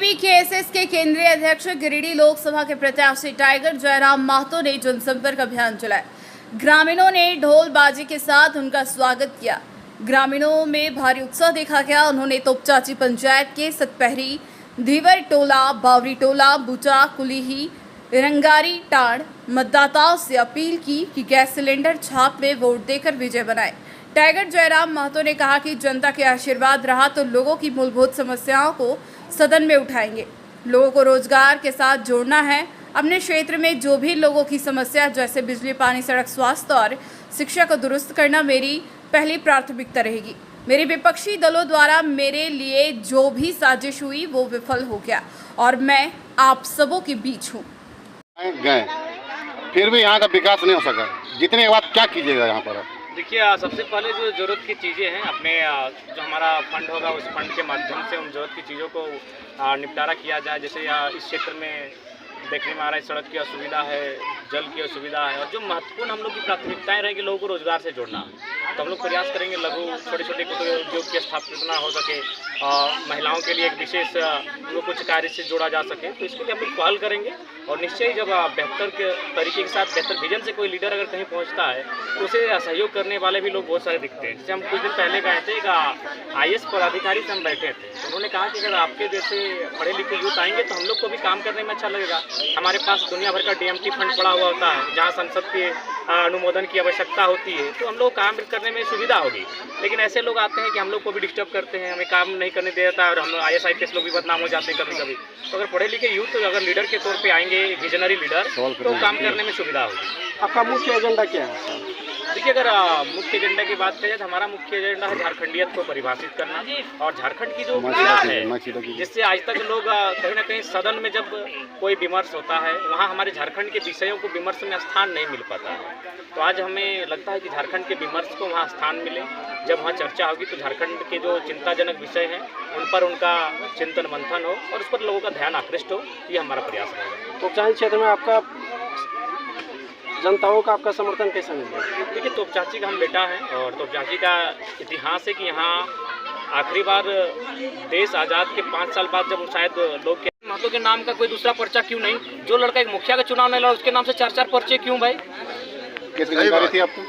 BJP के SS के केंद्रीय अध्यक्ष गिरिडीह लोकसभा के प्रत्याशी टाइगर जयराम महतो ने जनसंपर्क अभियान चलाया। ग्रामीणों ने ढोल बाजे के साथ उनका स्वागत किया। ग्रामीणों में भारी उत्साह देखा गया। उन्होंने तोपचाची पंचायत के सतपहरी, धीवर टोला, बावरी टोला, बुचा, कुलीही, रंगारी टाड़ मतदाताओं से अपील की कि गैस सिलेंडर छाप में वोट देकर विजय बनाए। टाइगर जयराम महतो ने कहा कि जनता के आशीर्वाद रहा तो लोगों की मूलभूत समस्याओं को सदन में उठाएंगे। लोगों को रोजगार के साथ जोड़ना है। अपने क्षेत्र में जो भी लोगों की समस्या जैसे बिजली, पानी, सड़क, स्वास्थ्य और शिक्षा को दुरुस्त करना मेरी पहली प्राथमिकता रहेगी। मेरे विपक्षी दलों द्वारा मेरे लिए जो भी साजिश हुई वो विफल हो गया और मैं आप सबों के बीच हूँ। गए फिर भी यहाँ का विकास नहीं हो सका। जीतने के बाद क्या कीजिएगा यहाँ पर? देखिए, सबसे पहले जो ज़रूरत की चीज़ें हैं अपने जो हमारा फंड होगा उस फंड के माध्यम से उन ज़रूरत की चीज़ों को निपटारा किया जाए। जैसे इस क्षेत्र में देखने में आ रहा है सड़क की असुविधा है, जल की असुविधा है और जो महत्वपूर्ण हम लोग की प्राथमिकताएं रहेंगी लोगों को रोजगार से जोड़ना। तो हम लोग प्रयास करेंगे लघु छोटे छोटे उद्योग की स्थापना हो सके, महिलाओं के लिए एक विशेष उनको कुछ कार्य से जोड़ा जा सके। तो इसके लिए हम लोग पहल करेंगे और निश्चय ही जब बेहतर के तरीके के साथ बेहतर विजन से कोई लीडर अगर कहीं पहुंचता है तो उसे सहयोग करने वाले भी लोग बहुत सारे दिखते हैं। जैसे हम कुछ दिन पहले गए थे, एक IAS पदाधिकारी से हम बैठे थे, तो उन्होंने कहा कि अगर आपके जैसे पढ़े लिखे यूथ आएंगे तो हम लोग को भी काम करने में अच्छा लगेगा। हमारे पास दुनिया भर का DMT फंड पड़ा हुआ होता है जहाँ संसद के अनुमोदन की आवश्यकता होती है, तो हम लोग काम करने में सुविधा होगी। लेकिन ऐसे लोग आते हैं कि हम लोग को भी डिस्टर्ब करते हैं, हमें काम नहीं करने देता है और हम IAS IPS लोग भी बदनाम हो जाते हैं कभी कभी। तो अगर पढ़े लिखे यूथ अगर लीडर के तौर पे आएंगे, विजनरी लीडर, तो काम करने में सुविधा होगी। आपका मुख्य एजेंडा क्या है? देखिए, अगर मुख्य एजेंडा की बात करें तो हमारा मुख्य एजेंडा है झारखंडियत को परिभाषित करना और झारखंड की जो पीड़ा है, जिससे आज तक लोग कहीं ना कहीं सदन में जब कोई विमर्श होता है वहाँ हमारे झारखंड के विषयों को विमर्श में स्थान नहीं मिल पाता है। तो आज हमें लगता है कि झारखंड के विमर्श को वहाँ स्थान मिले। जब वहाँ चर्चा होगी तो झारखंड के जो चिंताजनक विषय हैं उन पर उनका चिंतन मंथन हो और उस पर लोगों का ध्यान आकृष्ट हो, ये हमारा प्रयास रहेगा। तोपचाची क्षेत्र में आपका जनताओं का आपका समर्थन कैसा मिलेगा? देखिए, तोपचाची का हम बेटा हैं और तोपचाची का इतिहास है कि यहाँ आखिरी बार देश आज़ाद के 5 साल बाद जब शायद लोग महतो के नाम का कोई दूसरा पर्चा क्यों नहीं, जो लड़का एक मुखिया का चुनाव नहीं लड़ा उसके नाम से 4-4 पर्चे क्यों भाई? किसकी जानकारी थी आपको?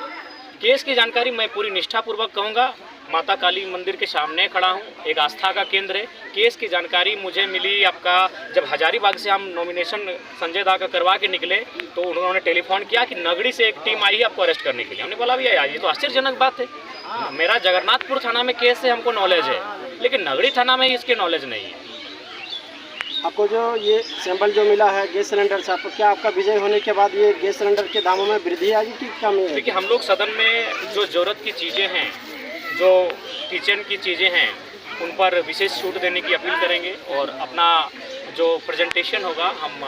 केस की जानकारी मैं पूरी निष्ठापूर्वक कहूँगा। माता काली मंदिर के सामने खड़ा हूँ, एक आस्था का केंद्र है। केस की जानकारी मुझे मिली आपका जब हजारीबाग से हम नॉमिनेशन संजय दा का करवा के निकले तो उन्होंने टेलीफोन किया कि नगड़ी से एक टीम आई है आपको अरेस्ट करने के लिए। हमने बोला भैया ये तो आश्चर्यजनक बात है। मेरा जगन्नाथपुर थाना में केस से हमको नॉलेज है लेकिन नगड़ी थाना में इसके नॉलेज नहीं है। आपको जो ये सैंपल जो मिला है गैस सिलेंडर से, आपको क्या आपका विजय होने के बाद ये गैस सिलेंडर के दामों में वृद्धि आएगी कि कमी है? देखिए, हम लोग सदन में जो ज़रूरत की चीज़ें हैं, जो किचन की चीज़ें हैं, उन पर विशेष छूट देने की अपील करेंगे और अपना जो प्रेजेंटेशन होगा हम